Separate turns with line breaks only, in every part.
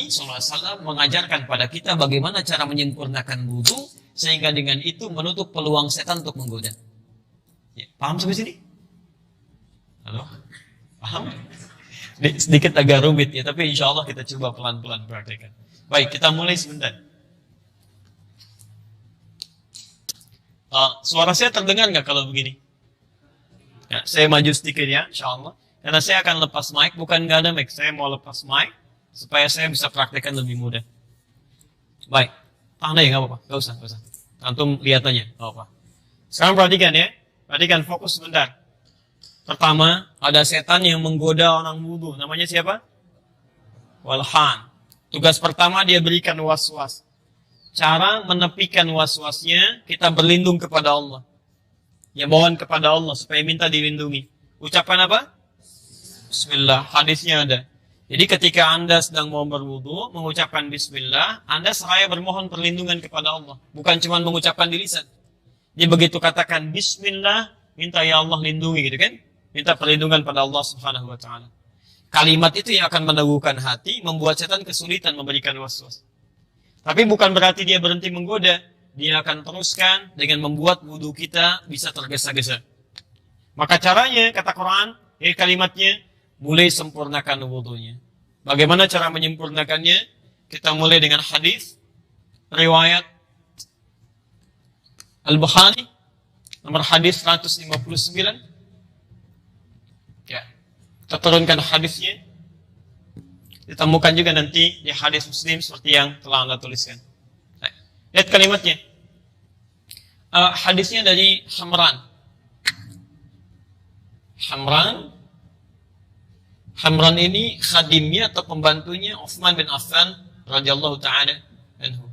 Nabi SAW mengajarkan pada kita bagaimana cara menyempurnakan wudu sehingga dengan itu menutup peluang setan untuk menggoda. Ya, paham sampai sini? Halo? Paham? Sedikit agak rumit ya, tapi insya Allah kita coba pelan-pelan praktekkan. Baik, kita mulai sebentar. Suara saya terdengar nggak kalau begini? Ya, saya maju sedikit ya, insya Allah. Karena saya akan lepas mic, bukan nggak ada mic. Saya mau lepas mic supaya saya bisa praktekkan lebih mudah. Baik, tahan aja nggak apa-apa, nggak usah. Antum lihat aja, nggak apa-apa. Sekarang perhatikan ya, perhatikan fokus sebentar. Pertama, ada setan yang menggoda orang wudu. Namanya siapa? Walhan. Tugas pertama dia berikan was-was. Cara menepikan was-wasnya, kita berlindung kepada Allah. Ya, mohon kepada Allah supaya minta dilindungi. Ucapan apa? Bismillah. Hadisnya ada. Jadi ketika Anda sedang mau berwudu, mengucapkan Bismillah, Anda seraya bermohon perlindungan kepada Allah. Bukan cuma mengucapkan di lisan. Jadi begitu katakan Bismillah, minta ya Allah lindungi gitu kan? Minta perlindungan pada Allah Subhanahu wa taala. Kalimat itu yang akan meneguhkan hati, membuat setan kesulitan memberikan was-was. Tapi bukan berarti dia berhenti menggoda, dia akan teruskan dengan membuat wudu kita bisa tergesa-gesa. Maka caranya, kata Quran, kalimatnya, mulai sempurnakan wudunya. Bagaimana cara menyempurnakannya? Kita mulai dengan hadis riwayat Al-Bukhari nomor hadis 159. Ya, kita turunkan hadisnya. Ditemukan juga nanti di hadis Muslim seperti yang telah Anda tuliskan. Nah, lihat kalimatnya. Hadisnya dari Hamran ini khadimnya atau pembantunya Utsman bin Affan radhiyallahu taala anhu.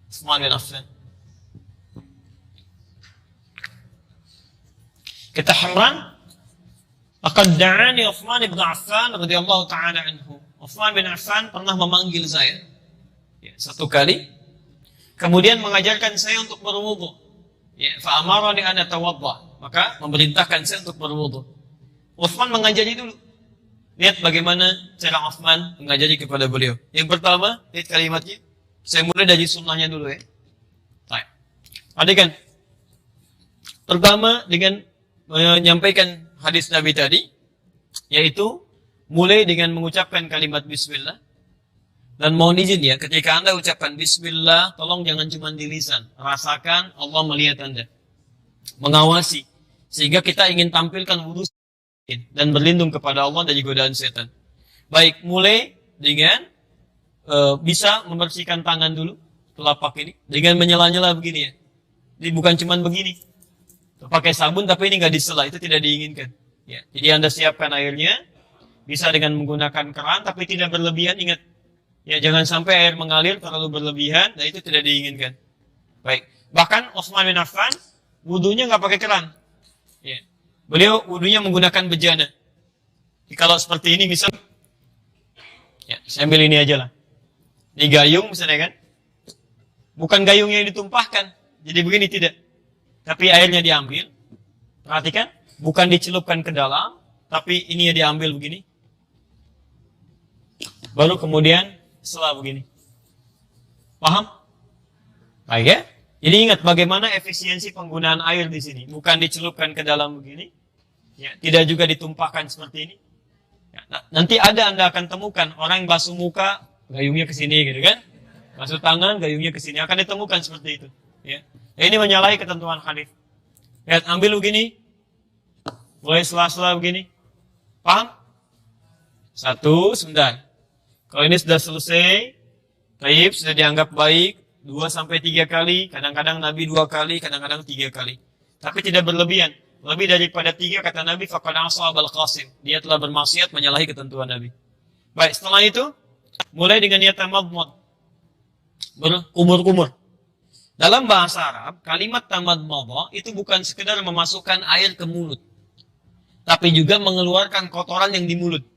Utsman bin Affan. Kata Hamran, "Laqad da'ani Utsman bin Affan radhiyallahu taala anhu." Utsman bin Affan pernah memanggil saya satu kali, kemudian mengajarkan saya untuk berwudu. Ya, fa amarani an atawadda, maka memerintahkan saya untuk berwudu. Utsman mengajari dulu. Lihat bagaimana cara Utsman mengajari kepada beliau. Yang pertama, lihat kalimatnya. Saya mulai dari sunnahnya dulu ya. Baik. Perhatikan. Pertama dengan menyampaikan hadis Nabi tadi, yaitu mulai dengan mengucapkan kalimat Bismillah. Dan mohon izin ya, ketika Anda ucapkan Bismillah, tolong jangan cuma di lisan. Rasakan Allah melihat Anda. Mengawasi. Sehingga kita ingin tampilkan wudu dan berlindung kepada Allah dari godaan setan. Baik, mulai dengan bisa membersihkan tangan dulu, telapak ini, dengan menyela-nyela begini ya. Jadi bukan cuma begini. Pakai sabun tapi ini nggak disela, itu tidak diinginkan. Ya, jadi Anda siapkan airnya, bisa dengan menggunakan keran tapi tidak berlebihan, ingat. Ya, jangan sampai air mengalir terlalu berlebihan, dan itu tidak diinginkan. Baik, bahkan Utsman bin Affan wudunya nggak pakai keran. Ya. Beliau wudunya menggunakan bejana. Jadi kalau seperti ini misal, ya, saya ambil ini aja lah. Ini gayung misalnya kan. Bukan gayung yang ditumpahkan. Jadi begini tidak. Tapi airnya diambil. Perhatikan. Bukan dicelupkan ke dalam. Tapi ini ya diambil begini. Baru kemudian setelah begini. Paham? Baik ya. Jadi ingat bagaimana efisiensi penggunaan air di sini. Bukan dicelupkan ke dalam begini. Ya, tidak juga ditumpahkan seperti ini. Ya, nanti Anda akan temukan orang yang basuh muka, gayungnya ke sini gitu kan. Basuh tangan, gayungnya ke sini. Akan ditemukan seperti itu. Ya. Ini menyalahi ketentuan hadis. Lihat, ambil begini. Mulai sela-sela begini. Paham? Satu, sebentar. Kalau ini sudah selesai, taib, sudah dianggap baik, 2-3 kali, kadang-kadang Nabi 2 kali, kadang-kadang 3 kali. Tapi tidak berlebihan. Lebih daripada 3 kata Nabi, faqad asa Abul Qasim. Dia telah bermaksiat menyalahi ketentuan Nabi. Baik, setelah itu, mulai dengan niat tamadmud. Berkumur-kumur. Dalam bahasa Arab, kalimat tamadmud itu bukan sekedar memasukkan air ke mulut. Tapi juga mengeluarkan kotoran yang di mulut.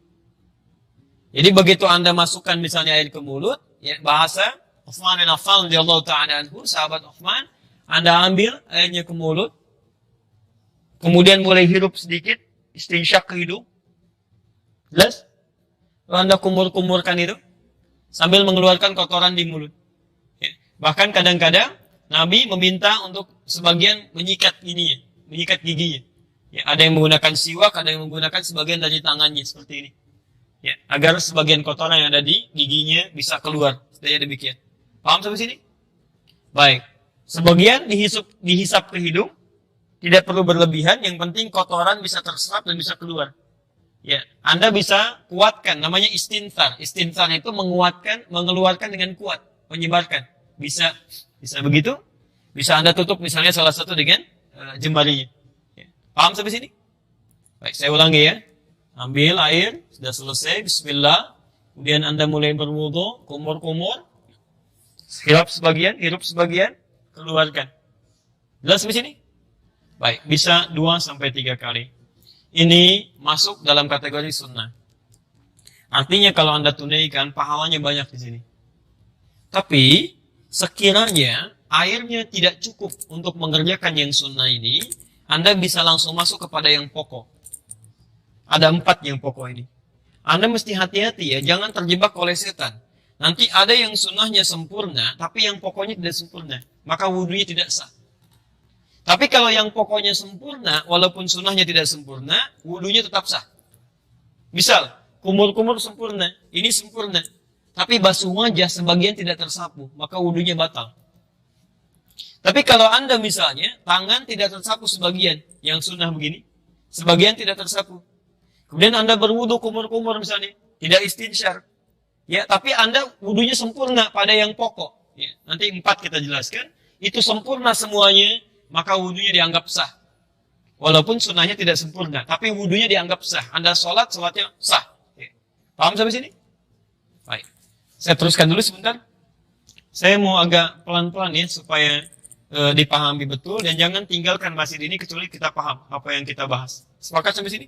Jadi begitu Anda masukkan misalnya air ke mulut, ya, bahasa Utsman bin Affan radhiyallahu ta'ala anhu, sahabat Utsman, Anda ambil airnya ke mulut, kemudian mulai hirup sedikit, istinsyak ke hidung. Jelas? Lalu Anda kumur-kumurkan itu. sambil mengeluarkan kotoran di mulut. Ya. Bahkan kadang-kadang Nabi meminta untuk sebagian menyikat ininya, menyikat giginya. Ya, ada yang menggunakan siwak, ada yang menggunakan sebagian dari tangannya seperti ini. Ya, agar sebagian kotoran yang ada di giginya bisa keluar. Seperti demikian. Paham sampai sini? Baik. Sebagian dihisap ke hidung, tidak perlu berlebihan, yang penting kotoran bisa terserap dan bisa keluar. Ya, Anda bisa kuatkan, namanya istinthar. Istinthar itu menguatkan, mengeluarkan dengan kuat, menyebarkan. Bisa begitu? Bisa Anda tutup misalnya salah satu dengan jemarinya. Ya. Paham sampai sini? Baik, saya ulangi ya. Ambil air, sudah selesai, bismillah. Kemudian Anda mulai berwudu, kumur-kumur. Hirup sebagian, keluarkan. Jelas sampai sini? Baik, bisa 2-3 kali. Ini masuk dalam kategori sunnah. Artinya kalau Anda tunaikan, pahalanya banyak di sini. Tapi, sekiranya airnya tidak cukup untuk mengerjakan yang sunnah ini, Anda bisa langsung masuk kepada yang pokok. Ada 4 yang pokok ini. Anda mesti hati-hati ya, jangan terjebak oleh setan. Nanti ada yang sunnahnya sempurna, tapi yang pokoknya tidak sempurna. Maka wudhunya tidak sah. Tapi kalau yang pokoknya sempurna, walaupun sunnahnya tidak sempurna, wudhunya tetap sah. Misal, kumur-kumur sempurna, ini sempurna. Tapi basuh wajah sebagian tidak tersapu, maka wudhunya batal. Tapi kalau Anda misalnya, tangan tidak tersapu sebagian, yang sunnah begini, sebagian tidak tersapu. Kemudian Anda berwudu kumur-kumur misalnya, tidak istinsyar. Ya, tapi Anda wudunya sempurna pada yang pokok. Ya, nanti 4 kita jelaskan. Itu sempurna semuanya, maka wudunya dianggap sah. Walaupun sunnahnya tidak sempurna, tapi wudunya dianggap sah. Anda sholatnya sah. Ya. Paham sampai sini? Baik. Saya teruskan dulu sebentar. Saya mau agak pelan-pelan ya, supaya dipahami betul. Dan jangan tinggalkan masjid ini kecuali kita paham apa yang kita bahas. Sepakat sampai sini?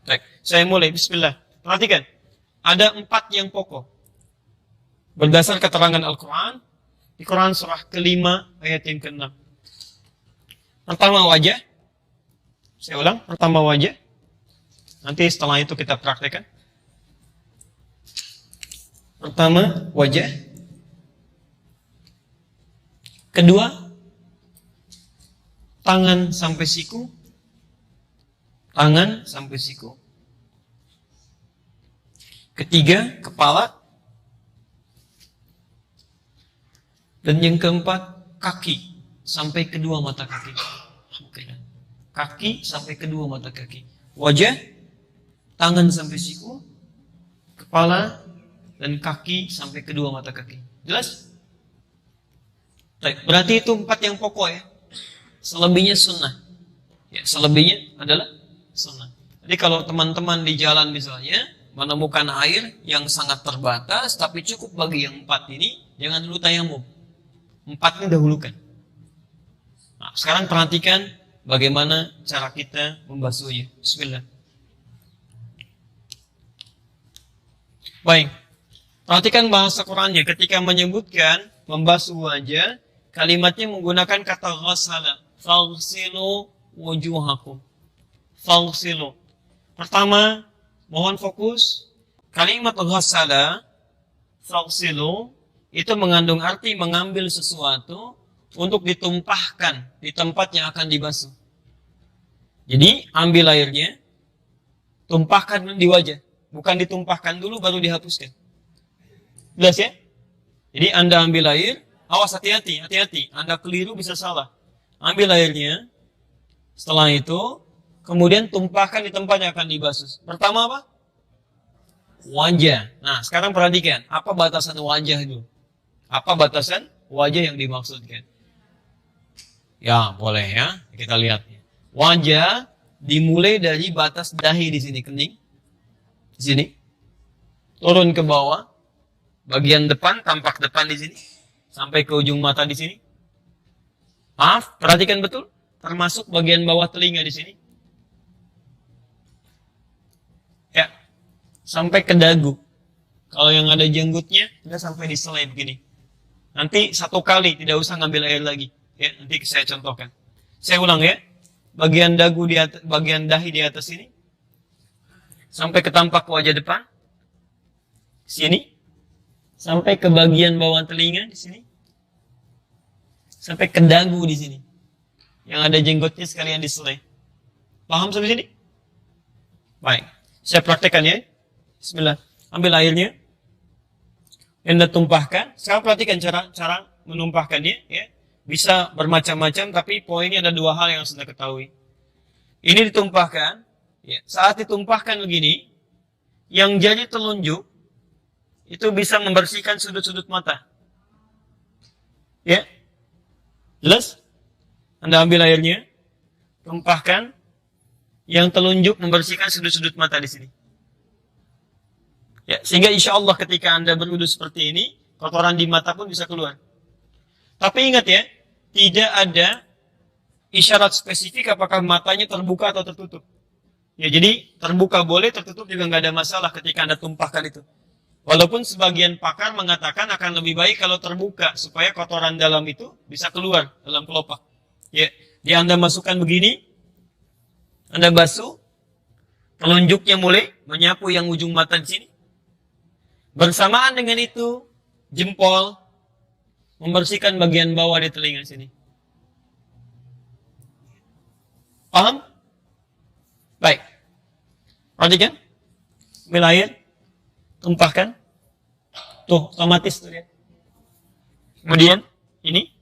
Baik, saya mulai. Bismillah. Perhatikan, ada 4 yang pokok. Berdasar keterangan Al-Quran, di Quran surah ke-5 ayat yang ke-6. Pertama wajah. Saya ulang, pertama wajah. Nanti setelah itu kita praktekkan. Pertama wajah. Kedua, tangan sampai siku. Tangan sampai siku. Ketiga, kepala. Dan yang keempat, kaki sampai kedua mata kaki. Kaki sampai kedua mata kaki. Wajah, tangan sampai siku, kepala, dan kaki sampai kedua mata kaki. Jelas? Baik, berarti itu 4 yang pokok ya. Selebihnya sunnah. Ya, selebihnya adalah sunnah. Jadi kalau teman-teman di jalan misalnya menemukan air yang sangat terbatas tapi cukup bagi yang 4 ini, jangan dulu tayamum. 4 ini dahulukan. Nah, sekarang perhatikan bagaimana cara kita membasuhnya. Bismillah. Baik. Perhatikan bahasa Qurannya ketika menyebutkan membasuh wajah, kalimatnya menggunakan kata ghassala. Faghsilu wujuhakum. Faghsilu. Pertama, mohon fokus. Kalimat ghassala, faghsilu, itu mengandung arti mengambil sesuatu untuk ditumpahkan di tempat yang akan dibasuh. Jadi, ambil airnya, tumpahkan di wajah. Bukan ditumpahkan dulu baru dihapuskan. Jelas ya? Jadi Anda ambil air, awas hati-hati. Anda keliru bisa salah. Ambil airnya, setelah itu, kemudian tumpahkan di tempat yang akan dibasuh. Pertama apa? Wajah. Nah, sekarang perhatikan. Apa batasan wajah itu? Apa batasan wajah yang dimaksudkan? Ya, boleh ya. Kita lihat. Wajah dimulai dari batas dahi di sini, kening. Di sini. Turun ke bawah. Bagian depan, tampak depan di sini. Sampai ke ujung mata di sini. Maaf, perhatikan betul. Termasuk bagian bawah telinga di sini. Ya. Sampai ke dagu. Kalau yang ada jenggotnya, kita sampai di selai begini. Nanti 1 kali, tidak usah ngambil air lagi. Ya, nanti saya contohkan. Saya ulang ya. Bagian dagu di atas, bagian dahi di atas sini. Sampai ke tampak wajah depan. Sini. sampai ke bagian bawah telinga di sini, sampai ke dagu di sini, yang ada jenggotnya sekalian diselai. Paham sampai sini? Baik, saya praktekkan ya. Bismillah. Ambil airnya, Anda tumpahkan. Sekarang perhatikan cara menumpahkannya. Ya. Bisa bermacam-macam, tapi poinnya ada dua hal yang harus Anda ketahui. Ini ditumpahkan. Ya. Saat ditumpahkan begini, yang jari telunjuk itu bisa membersihkan sudut-sudut mata. Ya, jelas? Anda ambil airnya, tumpahkan. Yang telunjuk membersihkan sudut-sudut mata di sini. Ya, sehingga insya Allah ketika Anda berwudu seperti ini, kotoran di mata pun bisa keluar. Tapi ingat ya, tidak ada isyarat spesifik apakah matanya terbuka atau tertutup. Ya, jadi terbuka boleh, tertutup juga nggak ada masalah ketika Anda tumpahkan itu. Walaupun sebagian pakar mengatakan akan lebih baik kalau terbuka supaya kotoran dalam itu bisa keluar dalam kelopak. Ya, dia Anda masukkan begini, Anda basuh, telunjuknya mulai menyapu yang ujung mata di sini. Bersamaan dengan itu, jempol membersihkan bagian bawah di telinga sini. Paham? Baik. Perhatikan. Ambil air, tumpahkan. Tuh, otomatis tuh lihat. Kemudian, ini.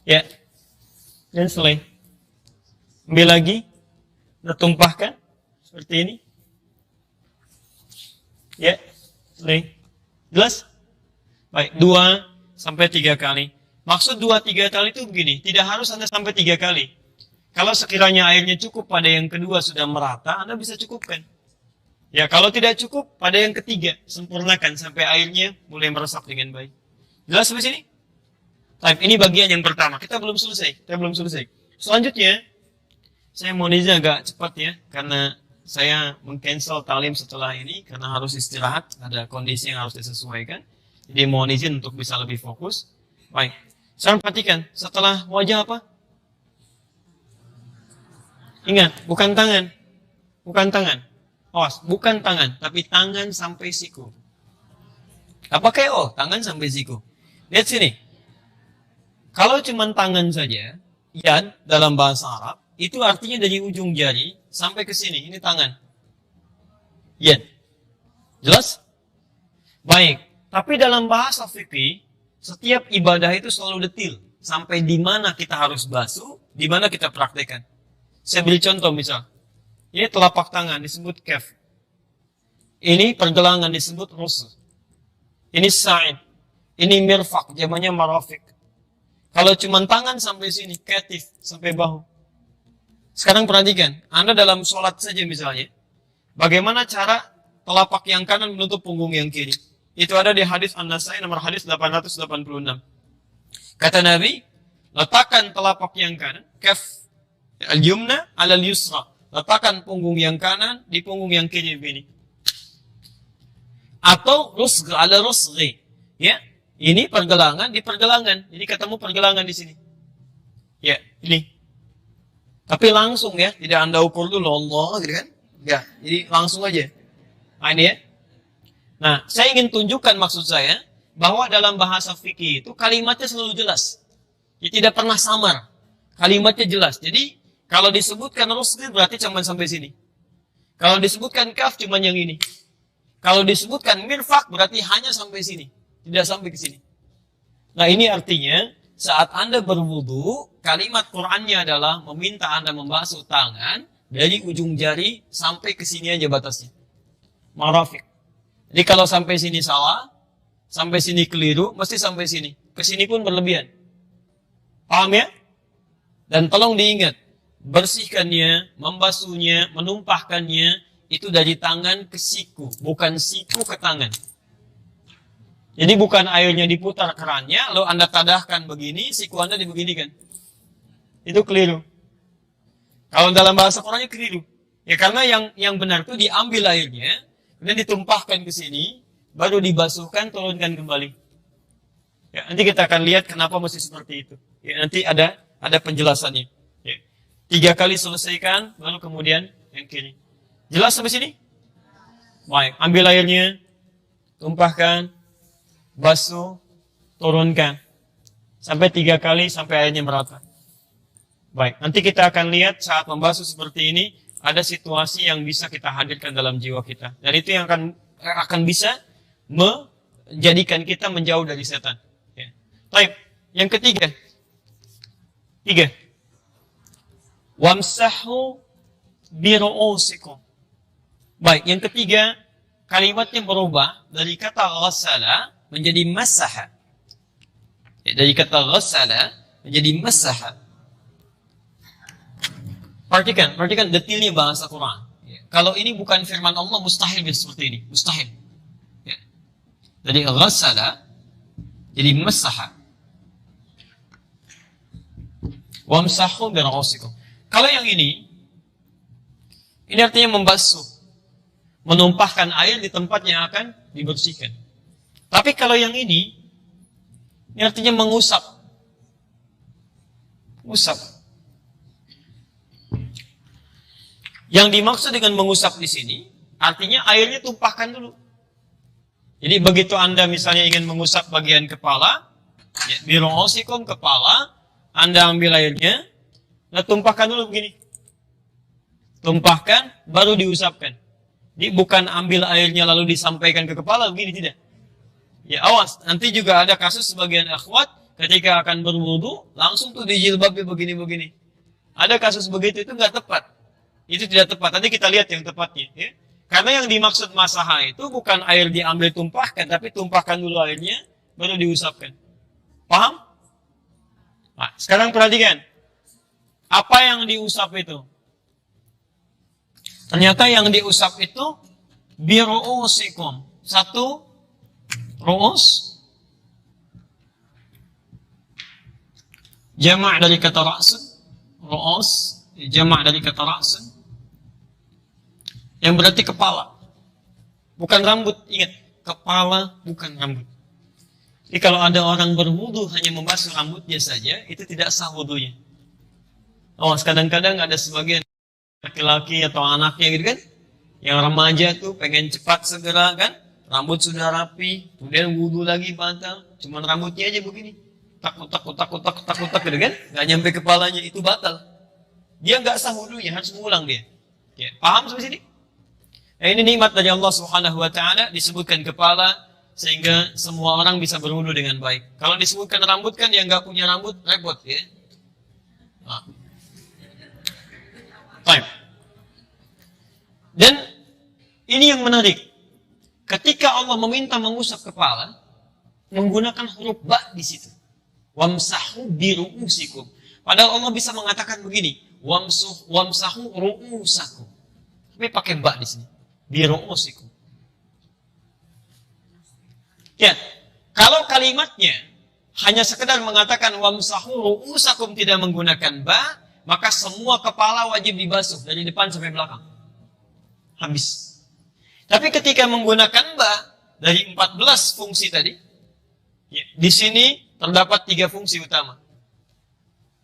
Ya. Dan selesai. Ambil lagi, kita tumpahkan seperti ini. Ya, selesai. Jelas? Baik, 2-3 kali. Maksud 2-3 kali itu begini, tidak harus Anda sampai 3 kali. Kalau sekiranya airnya cukup pada yang kedua sudah merata, Anda bisa cukupkan. Ya, kalau tidak cukup pada yang ketiga, sempurnakan sampai airnya mulai meresap dengan baik. Jelas sampai sini? Baik, ini bagian yang pertama. Kita belum selesai. Selanjutnya, saya mohon izin agak cepat ya, karena saya meng-cancel talim setelah ini, karena harus istirahat, ada kondisi yang harus disesuaikan. Jadi mohon izin untuk bisa lebih fokus. Baik, sekarang perhatikan, setelah wajah apa? Ingat, bukan tangan. Awas, bukan tangan, tapi tangan sampai siku. Apa kayak tangan sampai siku? Lihat sini. Kalau cuma tangan saja, yad dalam bahasa Arab, itu artinya dari ujung jari sampai ke sini. Ini tangan. Yad. Jelas? Baik. Tapi dalam bahasa fikih, setiap ibadah itu selalu detil. Sampai di mana kita harus basuh, di mana kita praktekkan. Saya beri contoh misal. Ini telapak tangan disebut kaf. Ini pergelangan disebut rus. Ini sa'id. Ini mirfaq, namanya marafiq. Kalau cuma tangan sampai sini, katif, sampai bahu. Sekarang perhatikan, Anda dalam sholat saja misalnya, bagaimana cara telapak yang kanan menutup punggung yang kiri? Itu ada di hadis An-Nasai nomor hadis 886. Kata Nabi, letakkan telapak yang kanan, kaf al-yumna al-yusra. Letakkan punggung yang kanan di punggung yang kiri begini. Atau rusgh ala rusghi. Ya, ini pergelangan di pergelangan. Jadi ketemu pergelangan di sini. Ya, ini. Tapi langsung ya, tidak Anda ukur dulu Allah gitu kan? Enggak, jadi langsung aja. Nah, ini ya. Nah, saya ingin tunjukkan maksud saya bahwa dalam bahasa fikih itu kalimatnya selalu jelas. Ya, tidak pernah samar. Kalimatnya jelas. Jadi kalau disebutkan rusgh berarti cuma sampai sini. Kalau disebutkan kaf cuma yang ini. Kalau disebutkan mirfaq berarti hanya sampai sini, tidak sampai ke sini. Nah, ini artinya saat Anda berwudu, kalimat Qur'annya adalah meminta Anda membasuh tangan dari ujung jari sampai ke sini aja batasnya. Marafiq. Jadi kalau sampai sini salah, sampai sini keliru, mesti sampai sini. Ke sini pun berlebihan. Paham ya? Dan tolong diingat, bersihkannya, membasuhnya, menumpahkannya, itu dari tangan ke siku, bukan siku ke tangan. Jadi bukan airnya diputar kerannya, lalu Anda tadahkan begini, siku Anda dibeginikan. Itu keliru. Kalau dalam bahasa Qur'annya keliru. Ya karena yang benar itu diambil airnya, kemudian ditumpahkan ke sini, baru dibasuhkan, turunkan kembali. Ya, nanti kita akan lihat kenapa mesti seperti itu. Ya, nanti ada penjelasannya. Ya. 3 kali selesaikan, baru kemudian yang kiri. Jelas sampai sini? Baik, ambil airnya, tumpahkan, basuh, turunkan. Sampai 3 kali sampai airnya merata. Baik, nanti kita akan lihat saat membasuh seperti ini, ada situasi yang bisa kita hadirkan dalam jiwa kita. Dan itu yang akan bisa menjadikan kita menjauh dari setan. Ya. Baik, yang ketiga. 3. Wamsahu biru'usikum. Baik, yang ketiga, kalimatnya berubah dari kata ghassala menjadi masaha. Ya, dari kata ghassala menjadi masaha. Perhatikan detailnya bahasa Quran. Ya. Kalau ini bukan firman Allah, mustahil seperti ini. Mustahil. Ya. Dari ghassala jadi masaha. Wamsahu biru'usikum. Kalau yang ini artinya membasuh, menumpahkan air di tempat yang akan dibersihkan. Tapi kalau yang ini artinya mengusap. Usap. Yang dimaksud dengan mengusap di sini, artinya airnya tumpahkan dulu. Jadi begitu Anda misalnya ingin mengusap bagian kepala, ya, biru'usikum kepala, Anda ambil airnya, nah tumpahkan dulu begini. Tumpahkan, baru diusapkan. Jadi bukan ambil airnya lalu disampaikan ke kepala, begini, tidak. Ya awas, nanti juga ada kasus sebagian akhwat, ketika akan berwudu, langsung tuh di jilbabnya begini-begini. Ada kasus begitu, itu nggak tepat. Itu tidak tepat, nanti kita lihat yang tepatnya. Ya. Karena yang dimaksud masaha itu bukan air diambil tumpahkan, tapi tumpahkan dulu airnya, baru diusapkan. Paham? Nah, sekarang perhatikan. Apa yang diusap itu? Ternyata yang diusap itu biru'usikum. 1 ru'us. Jama' dari kata ra'sun. Ru'us. Jama' dari kata ra'sun. Yang berarti kepala. Bukan rambut. Ingat. Kepala bukan rambut. Jadi kalau ada orang berwudu hanya membasuh rambutnya saja, itu tidak sah wudunya. Oh, kadang-kadang ada sebagian laki-laki atau anaknya gitu kan, yang remaja tuh pengen cepat segera kan, rambut sudah rapi, kemudian wudu lagi batal, cuman rambutnya aja begini, takut gitu kan, nggak nyampe kepalanya, itu batal. Dia nggak sah wudunya, harus mengulang dia. Ya, paham sampai sini? Nah, ini nikmat dari Allah Subhanahu Wa Taala, disebutkan kepala sehingga semua orang bisa berwudu dengan baik. Kalau disebutkan rambut kan yang nggak punya rambut repot ya. Nah. Baik. Dan ini yang menarik. Ketika Allah meminta mengusap kepala, menggunakan huruf ba di situ. Wamsahu biru'usikum. Padahal Allah bisa mengatakan begini, wamsahu ru'usakum. Tapi pakai ba di sini. Biru'usikum. Ya, kalau kalimatnya hanya sekedar mengatakan wamsahu ru'usakum tidak menggunakan ba, maka semua kepala wajib dibasuh dari depan sampai belakang. Habis. Tapi ketika menggunakan ba dari 14 fungsi tadi, ya, di sini terdapat 3 fungsi utama.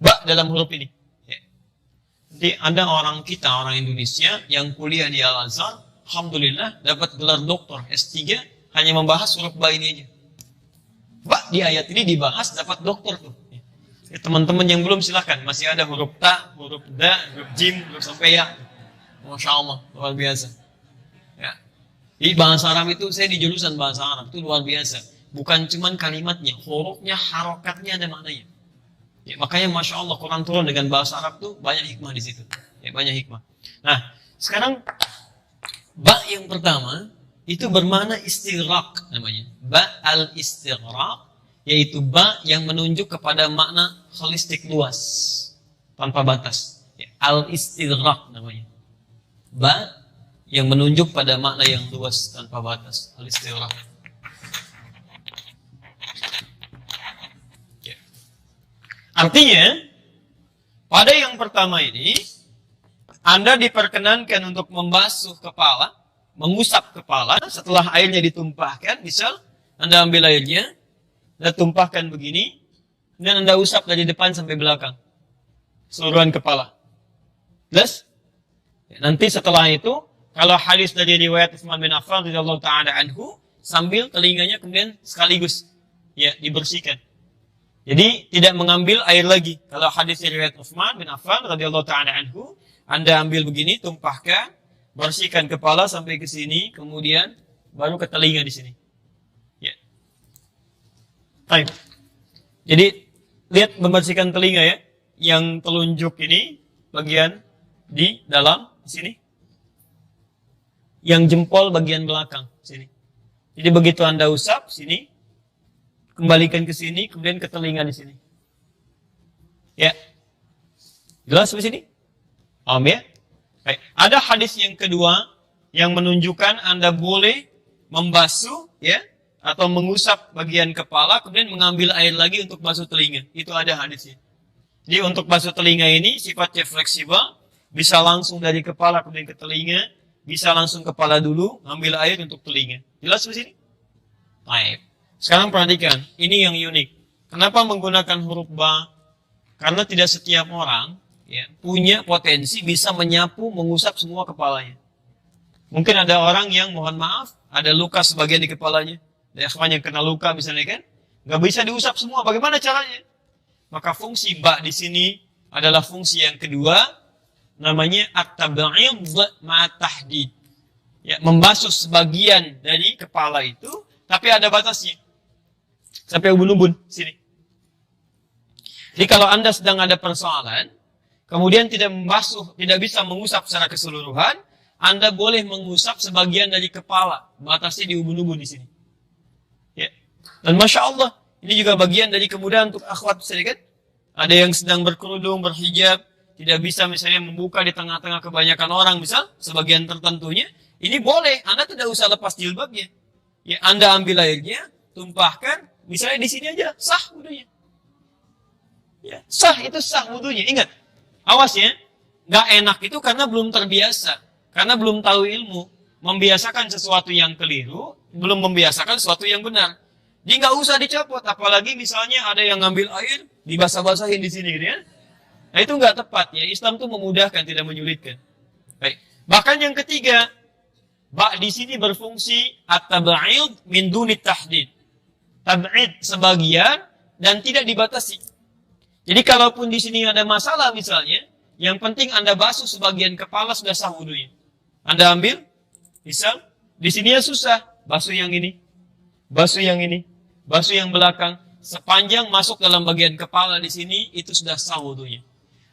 Ba dalam huruf ini. Ya. Jadi ada orang kita, orang Indonesia yang kuliah di Al-Azhar, alhamdulillah dapat gelar doktor S3 hanya membahas huruf ba ini aja. Ba di ayat ini dibahas dapat doktor tuh. Ya, teman-teman yang belum silahkan, masih ada huruf ta, huruf da, huruf jim, huruf sampai ya. Masya Allah, luar biasa. Ya. Di bahasa Arab itu, saya di jurusan bahasa Arab itu luar biasa. Bukan cuman kalimatnya, hurufnya, harokatnya ada maknanya. Ya, makanya Masya Allah Quran turun dengan bahasa Arab itu banyak hikmah di situ. Ya, banyak hikmah. Nah, sekarang ba yang pertama itu bermakna istighraq namanya. Ba al-istighraq, yaitu ba yang menunjuk kepada makna holistik luas, tanpa batas. Ya, al-istighraq namanya. Ba yang menunjuk pada makna yang luas tanpa batas, al-istighraq. Ya. Artinya, pada yang pertama ini, Anda diperkenankan untuk membasuh kepala, mengusap kepala, setelah airnya ditumpahkan, misal, Anda ambil airnya, Anda tumpahkan begini, dan Anda usap dari depan sampai belakang. Seluruhan kepala. Jelas? Nanti setelah itu, kalau hadis dari riwayat Utsman bin Affan radhiyallahu ta'ala anhu, sambil telinganya kemudian sekaligus ya dibersihkan. Jadi tidak mengambil air lagi. Kalau hadis riwayat Utsman bin Affan radhiyallahu taala anhu, Anda ambil begini, tumpahkan, bersihkan kepala sampai ke sini, kemudian baru ke telinga di sini. Ya. Baik. Jadi lihat membersihkan telinga ya, yang telunjuk ini bagian di dalam di sini. Yang jempol bagian belakang sini. Jadi begitu Anda usap sini, kembalikan ke sini, kemudian ke telinga di sini. Ya. Jelas di sini? Paham ya? Baik. Ada hadis yang kedua yang menunjukkan Anda boleh membasuh ya atau mengusap bagian kepala kemudian mengambil air lagi untuk basuh telinga. Itu ada hadisnya. Jadi untuk basuh telinga ini sifatnya fleksibel, bisa langsung dari kepala kemudian ke telinga, bisa langsung kepala dulu, ambil air untuk telinga. Jelas di sini? Baik. Sekarang perhatikan, ini yang unik. Kenapa menggunakan huruf ba? Karena tidak setiap orang ya, punya potensi bisa menyapu, mengusap semua kepalanya. Mungkin ada orang yang mohon maaf, ada luka sebagian di kepalanya. Ada ikhwan yang kena luka misalnya kan, nggak bisa diusap semua. Bagaimana caranya? Maka fungsi ba di sini adalah fungsi yang kedua. Namanya at-tab'id ma tahdid. Ya, membasuh sebagian dari kepala itu, tapi ada batasnya. Sampai ubun-ubun sini. Jadi kalau Anda sedang ada persoalan, kemudian tidak membasuh, tidak bisa mengusap secara keseluruhan, Anda boleh mengusap sebagian dari kepala, batasnya di ubun-ubun di sini. Ya. Dan Masya Allah, ini juga bagian dari kemudahan untuk akhwat sedikit. Ada yang sedang berkerudung, berhijab, tidak bisa misalnya membuka di tengah-tengah kebanyakan orang, misal sebagian tertentunya, ini boleh, Anda tidak usah lepas jilbabnya. Ya, Anda ambil airnya, tumpahkan, misalnya di sini aja, sah wudunya. Ya, sah, itu sah wudunya. Ingat, awas ya, nggak enak itu karena belum terbiasa, karena belum tahu ilmu, membiasakan sesuatu yang keliru, belum membiasakan sesuatu yang benar. Jadi nggak usah dicopot, apalagi misalnya ada yang ngambil air, dibasah-basahin di sini, gitu ya. Nah itu nggak tepat ya. Islam itu memudahkan, tidak menyulitkan. Baik. Bahkan yang ketiga, ba di sini berfungsi at-tab'id min duni tahdid. Tab'id sebagian dan tidak dibatasi. Jadi kalaupun di sini ada masalah misalnya, yang penting Anda basuh sebagian kepala sudah sah wudunya. Anda ambil, misal di sini ya susah, basuh yang ini, basuh yang ini, basuh yang belakang. Sepanjang masuk dalam bagian kepala di sini itu sudah sah wudunya.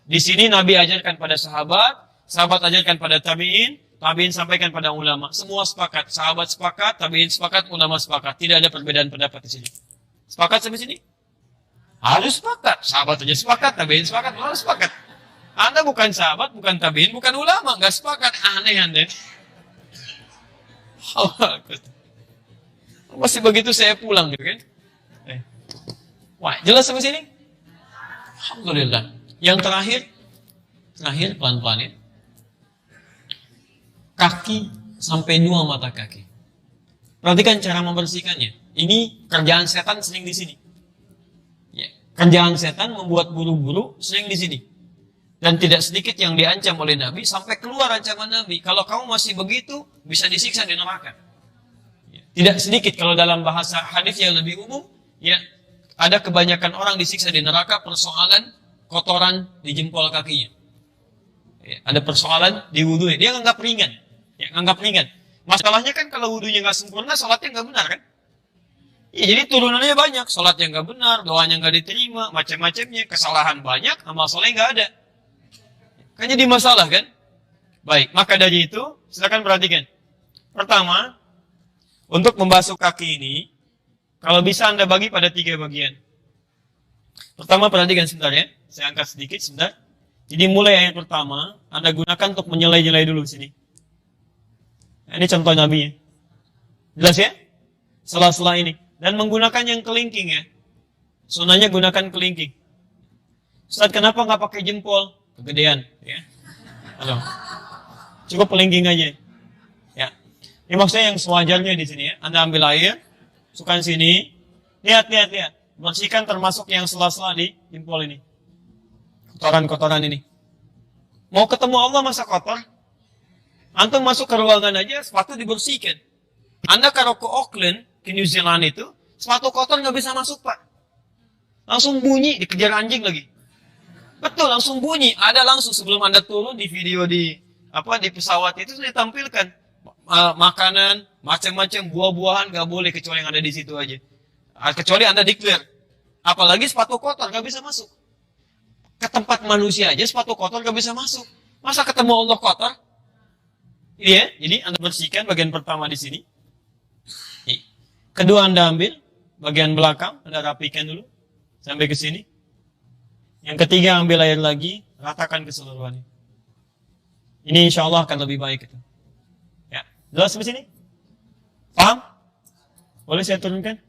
Di sini Nabi ajarkan pada sahabat, sahabat ajarkan pada tabi'in, tabi'in sampaikan pada ulama. Semua sepakat, sahabat sepakat, tabi'in sepakat, ulama sepakat. Tidak ada perbedaan pendapat di sini. Sepakat sampai sini? Harus sepakat. Sahabat aja sepakat, tabi'in sepakat, ulama sepakat. Anda bukan sahabat, bukan tabi'in, bukan ulama, nggak sepakat. Aneh Anda. Masih begitu saya pulang gitu kan? Wah, jelas sampai sini? Alhamdulillah. Yang terakhir pelan-pelan ya. Kaki sampai 2 mata kaki. Perhatikan cara membersihkannya. Ini kerjaan setan sering di sini. Ya, kerjaan setan membuat buru-buru sering di sini. Dan tidak sedikit yang diancam oleh Nabi sampai keluar ancaman Nabi. Kalau kamu masih begitu, bisa disiksa di neraka. Ya, tidak sedikit kalau dalam bahasa hadis yang lebih umum, ya ada kebanyakan orang disiksa di neraka persoalan kotoran di jempol kakinya. Ya, ada persoalan di wudhunya. Dia nganggap ringan. Ya, nganggap ringan. Masalahnya kan kalau wudhunya nggak sempurna, sholatnya nggak benar kan? Ya, jadi turunannya banyak. Sholatnya nggak benar, doanya nggak diterima, macam-macamnya, kesalahan banyak, amal soleh nggak ada. Kan jadi masalah kan? Baik, maka dari itu, silakan perhatikan. Pertama, untuk membasuh kaki ini, kalau bisa Anda bagi pada 3 bagian. Pertama, perhatikan sebentar ya. Saya angkat sedikit sebentar. Jadi mulai yang pertama, Anda gunakan untuk menyelai-nyelai dulu sini. Ini contoh Nabi ya. Jelas ya? Sela-sela ini. Dan menggunakan yang kelingking ya. Sunnahnya gunakan kelingking. Ustaz, kenapa nggak pakai jempol? Kegedean. Ya. Halo. Cukup kelingking aja. Ya. Ini maksudnya yang sewajarnya di sini ya. Anda ambil air, masukkan sini. Lihat. Bersihkan termasuk yang sela-sela di jempol ini. Kotoran-kotoran ini. Mau ketemu Allah masa kotor? Antum masuk ke ruangan aja, sepatu dibersihkan. Anda kalau ke Auckland, ke New Zealand itu, sepatu kotor nggak bisa masuk, Pak. Langsung bunyi, dikejar anjing lagi. Betul, langsung bunyi. Ada langsung sebelum Anda turun di video di pesawat itu sudah ditampilkan. Makanan, macam-macam buah-buahan nggak boleh kecuali yang ada di situ aja. Kecuali Anda declare. Apalagi sepatu kotor nggak bisa masuk. Ke tempat manusia aja sepatu kotor nggak bisa masuk. Masa ketemu Allah kotor? Iya, jadi Anda bersihkan bagian pertama di sini. Kedua Anda ambil bagian belakang, Anda rapikan dulu sampai ke sini. Yang ketiga ambil air lagi, ratakan keseluruhannya. Ini insya Allah akan lebih baik itu. Ya, jelas sampai sini? Paham? Boleh saya turunkan?